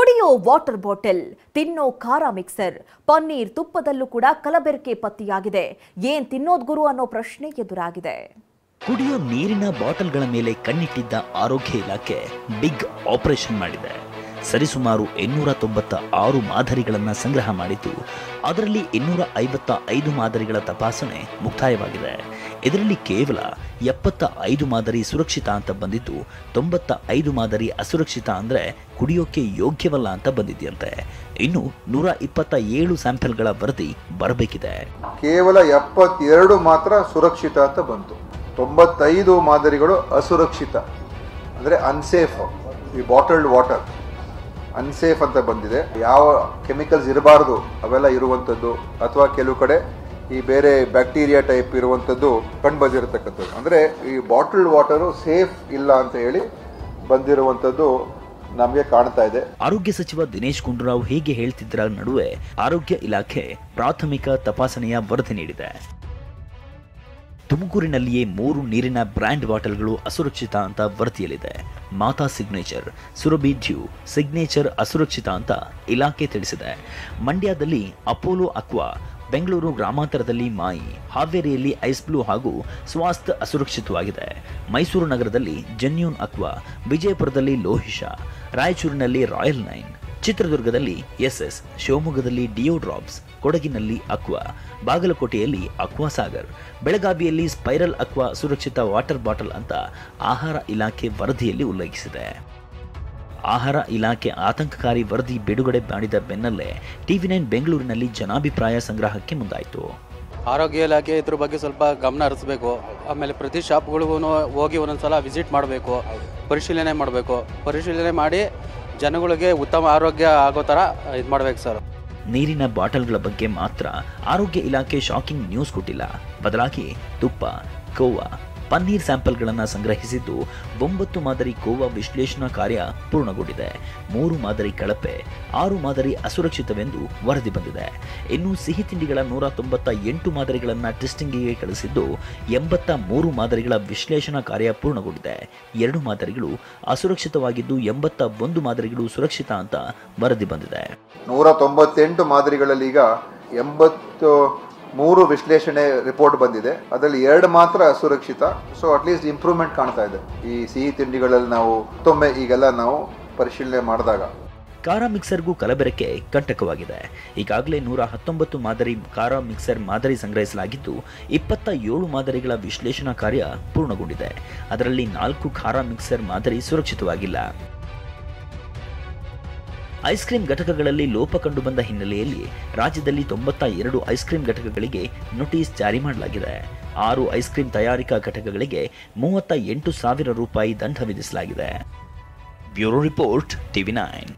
ಕುಡಿಯೋ water bottle, ತಿನ್ನೋ ಖಾರ ಮಿಕ್ಸರ್, ಪನ್ನೀರ್ ತುಪ್ಪದಲ್ಲೂ ಕೂಡ ಕಲಬೆರಕೆ ಪತ್ತೆಯಾಗಿದೆ. ಏನ್ ತಿನ್ನೋದ್ ಗುರು ಅನ್ನೋ ಪ್ರಶ್ನೆ ಎದುರಾಗಿದೆ. ಕುಡಿಯೋ ನೀರಿನ ಬಾಟಲ್ಗಳ ಮೇಲೆ ಕಣ್ಣಿಟ್ಟಿದ್ದ ಆರೋಗ್ಯ ಇಲಾಖೆ ಬಿಗ್ ಆಪರೇಷನ್ ಮಾಡಿದೆ. ಸರಿಸುಮಾರು 896 ಮಾದರಿಗಳನ್ನು ಸಂಗ್ರಹ ಮಾಡಿದ್ದು, ಅದರಲ್ಲಿ 255 ಮಾದರಿಗಳ ತಪಾಸಣೆ ಮುಕ್ತಾಯವಾಗಿದೆ. ಇದರಲ್ಲಿ ಕೇವಲ 75 ಮಾದರಿ ಸುರಕ್ಷಿತ ಅಂತ ಬಂದಿದ್ದು, 95 ಮಾದರಿ ಅಸುರಕ್ಷಿತ ಅಂದರೆ ಕುಡಿಯೋಕೆ ಯೋಗ್ಯವಲ್ಲ ಅಂತ ಬಂದಿದೆಯಂತೆ. ಇನ್ನು 127 ಸ್ಯಾಂಪಲ್ಗಳ ವರದಿ ಬರಬೇಕಿದೆ. ಕೇವಲ 72 ಮಾತ್ರ ಸುರಕ್ಷಿತ ಅಂತ ಬಂತು. 95 ಮಾದರಿಗಳು ಅಸುರಕ್ಷಿತ ಅಂದರೆ ಅನ್ಸೇಫ್. ಈ ಬಾಟಲ್ಡ್ ವಾಟರ್ ಅನ್ಸೇಫ್ ಅಂತ ಬಂದಿದೆ. ಯಾವ ಕೆಮಿಕಲ್ಸ್ ಇರಬಾರ್ದು ಅವೆಲ್ಲ ಇರುವಂಥದ್ದು, ಅಥವಾ ಕೆಲವು ಕಡೆ ಈ ಬೇರೆ ಬ್ಯಾಕ್ಟೀರಿಯಾ ಟೈಪ್ ಇರುವಂಥದ್ದು ಕಂಡು ಬಂದಿರತಕ್ಕಂಥದ್ದು. ಅಂದರೆ ಈ ಬಾಟಲ್ಡ್ ವಾಟರು ಸೇಫ್ ಇಲ್ಲ ಅಂತ ಹೇಳಿ ಬಂದಿರುವಂಥದ್ದು ನಮಗೆ ಕಾಣ್ತಾ ಇದೆ. ಆರೋಗ್ಯ ಸಚಿವ ದಿನೇಶ್ ಗುಂಡೂರಾವ್ ಹೀಗೆ ಹೇಳ್ತಿದ್ದರ ನಡುವೆ ಆರೋಗ್ಯ ಇಲಾಖೆ ಪ್ರಾಥಮಿಕ ತಪಾಸಣೆಯ ವರದಿ ನೀಡಿದೆ. ತುಮಕೂರಿನಲ್ಲಿಯೇ 3 ನೀರಿನ ಬ್ರ್ಯಾಂಡ್ ಬಾಟಲ್ಗಳು ಅಸುರಕ್ಷಿತ ಅಂತ ವರದಿಯಲ್ಲಿದೆ. ಮಾತಾ ಸಿಗ್ನೇಚರ್, ಸುರಭಿ ಡ್ಯೂ ಸಿಗ್ನೇಚರ್ ಅಸುರಕ್ಷಿತ ಅಂತ ಇಲಾಖೆ ತಿಳಿಸಿದೆ. ಮಂಡ್ಯದಲ್ಲಿ ಅಪೋಲೋ ಅಕ್ವಾ, ಬೆಂಗಳೂರು ಗ್ರಾಮಾಂತರದಲ್ಲಿ ಮಾಯಿ, ಹಾವೇರಿಯಲ್ಲಿ ಐಸ್ ಬ್ಲೂ ಹಾಗೂ ಸ್ವಾಸ್ಥ್ ಅಸುರಕ್ಷಿತವಾಗಿದೆ. ಮೈಸೂರು ನಗರದಲ್ಲಿ ಜೆನ್ಯೂನ್ ಅಕ್ವಾ, ವಿಜಯಪುರದಲ್ಲಿ ಲೋಹಿಷ, ರಾಯಚೂರಿನಲ್ಲಿ ರಾಯಲ್ 9, ಚಿತ್ರದುರ್ಗದಲ್ಲಿ SS, ಶಿವಮೊಗ್ಗದಲ್ಲಿ ಡಿಯೋ ಡ್ರಾಪ್ಸ್, ಕೊಡಗಿನಲ್ಲಿ ಅಕ್ವಾ, ಬಾಗಲಕೋಟೆಯಲ್ಲಿ ಅಕ್ವಾ ಸಾಗರ್, ಬೆಳಗಾವಿಯಲ್ಲಿ ಸ್ಪೈರಲ್ ಅಕ್ವಾ ಸುರಕ್ಷಿತ ವಾಟರ್ ಬಾಟಲ್ ಅಂತ ಆಹಾರ ಇಲಾಖೆ ವರದಿಯಲ್ಲಿ ಉಲ್ಲೇಖಿಸಿದೆ. ಆಹಾರ ಇಲಾಖೆ ಆತಂಕಕಾರಿ ವರದಿ ಬಿಡುಗಡೆ ಮಾಡಿದ ಬೆನ್ನಲ್ಲೇ TV9 ಬೆಂಗಳೂರಿನಲ್ಲಿ ಜನಾಭಿಪ್ರಾಯ ಸಂಗ್ರಹಕ್ಕೆ ಮುಂದಾಯಿತು. ಆರೋಗ್ಯ ಇಲಾಖೆ ಇದ್ರ ಬಗ್ಗೆ ಸ್ವಲ್ಪ ಗಮನ ಹರಿಸಬೇಕು. ಆಮೇಲೆ ಪ್ರತಿ ಶಾಪ್ಗಳಿಗೂ ಹೋಗಿ ಒಂದೊಂದ್ಸಲ ವಿಸಿಟ್ ಮಾಡಬೇಕು, ಪರಿಶೀಲನೆ ಮಾಡಬೇಕು. ಪರಿಶೀಲನೆ ಮಾಡಿ ಜನಗಳಿಗೆ ಉತ್ತಮ ಆರೋಗ್ಯ ಆಗೋ ಥರ ಇದು ಮಾಡಬೇಕು ಸರ್. ನೀರಿನ ಬಾಟಲ್ಗಳ ಬಗ್ಗೆ ಮಾತ್ರ ಆರೋಗ್ಯ ಇಲಾಖೆ ಶಾಕಿಂಗ್ ನ್ಯೂಸ್ ಕೊಟ್ಟಿಲ್ಲ. ಬದಲಾಗಿ ತುಪ್ಪ, ಕೋವಾ, ಪನ್ನೀರ್ ಸ್ಯಾಂಪಲ್ಗಳನ್ನು ಸಂಗ್ರಹಿಸಿದ್ದು 9 ಮಾದರಿ ಕೋವಾ ವಿಶ್ಲೇಷಣಾ ಕಾರ್ಯ ಪೂರ್ಣಗೊಂಡಿದೆ. 3 ಮಾದರಿ ಕಳಪೆ, 6 ಮಾದರಿ ಅಸುರಕ್ಷಿತವೆಂದು ವರದಿ ಬಂದಿದೆ. ಇನ್ನು ಸಿಹಿ ತಿಂಡಿಗಳ 198 ಮಾದರಿಗಳನ್ನು ಟೆಸ್ಟಿಂಗಿಗೆ ಕಳಿಸಿದ್ದು 83 ಮಾದರಿಗಳ ವಿಶ್ಲೇಷಣಾ ಕಾರ್ಯ ಪೂರ್ಣಗೊಂಡಿದೆ. 2 ಮಾದರಿಗಳು ಅಸುರಕ್ಷಿತವಾಗಿದ್ದು 81 ಮಾದರಿಗಳು ಸುರಕ್ಷಿತ ಅಂತ ವರದಿ ಬಂದಿದೆ. 198 ಮಾದರಿಗಳಲ್ಲಿ ಈಗ 83 ವಿಶ್ಲೇಷಣೆ ರಿಪೋರ್ಟ್ ಬಂದಿದೆ. ಅದರಲ್ಲಿ 2 ಮಾತ್ರ ಅಸುರಕ್ಷಿತ. ಸೊ ಅಟ್ಲೀಸ್ಟ್ ಇಂಪ್ರೂವ್ಮೆಂಟ್ ಕಾಣ್ತಾ ಇದೆ ಈ ಸಿಹಿ ತಿಂಡಿಗಳಲ್ಲಿ. ನಾವು ಮತ್ತೊಮ್ಮೆ ಈಗೆಲ್ಲ ನಾವು ಪರಿಶೀಲನೆ ಮಾಡಿದಾಗ ಖಾರ ಮಿಕ್ಸರ್ಗೂ ಕಲಬೆರಕೆ ಕಂಟಕವಾಗಿದೆ. ಈಗಾಗಲೇ 119 ಮಾದರಿ ಖಾರ ಮಿಕ್ಸರ್ ಮಾದರಿ ಸಂಗ್ರಹಿಸಲಾಗಿದ್ದು 27 ಮಾದರಿಗಳ ವಿಶ್ಲೇಷಣಾ ಕಾರ್ಯ ಪೂರ್ಣಗೊಂಡಿದೆ. ಅದರಲ್ಲಿ 4 ಖಾರ ಮಿಕ್ಸರ್ ಮಾದರಿ ಸುರಕ್ಷಿತವಾಗಿಲ್ಲ. ಐಸ್ ಕ್ರೀಂ ಘಟಕಗಳಲ್ಲಿ ಲೋಪ ಕಂಡುಬಂದ ಹಿನ್ನೆಲೆಯಲ್ಲಿ ರಾಜ್ಯದಲ್ಲಿ 92 ಐಸ್ ಕ್ರೀಂ ಘಟಕಗಳಿಗೆ ನೋಟಿಸ್ ಜಾರಿ ಮಾಡಲಾಗಿದೆ. 6 ಐಸ್ ಕ್ರೀಂ ತಯಾರಿಕಾ ಘಟಕಗಳಿಗೆ 38,000 ರೂಪಾಯಿ ದಂಡ ವಿಧಿಸಲಾಗಿದೆ. Bureau report, TV9.